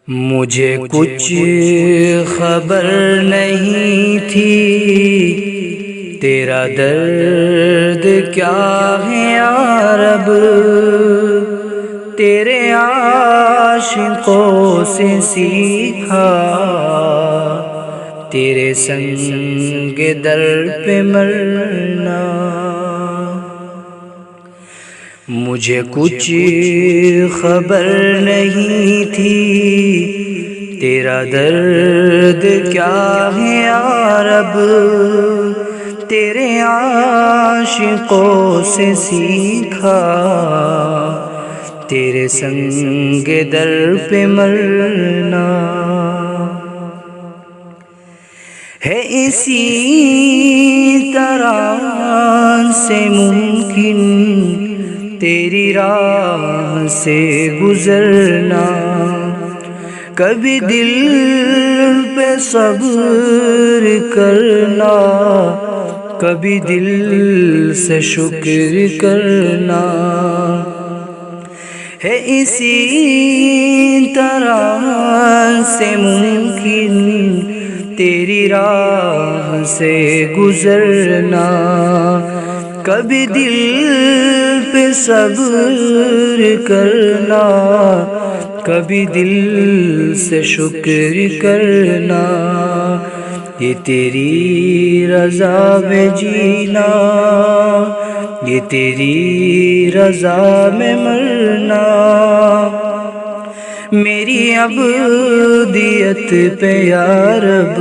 مجھے کچھ خبر نہیں تھی تیرا درد کیا ہے یا رب، تیرے عاشقوں سے سیکھا تیرے سنگ در پہ مرنا۔ مجھے کچھ خبر نہیں تھی تیرا درد کیا ہے یا رب، تیرے عاشقوں سے سیکھا تیرے سنگ در پہ مرنا۔ ہے اسی طرح سے ممکن تیری راہ سے گزرنا، کبھی دل پہ صبر کرنا، کبھی دل سے شکر کرنا۔ ہے اسی طرح سے ممکن تیری راہ سے گزرنا، کبھی دل پہ صبر کرنا، کبھی دل سے شکر کرنا۔ یہ تیری رضا میں جینا، یہ تیری رضا میں مرنا، میری عبودیت پہ یا رب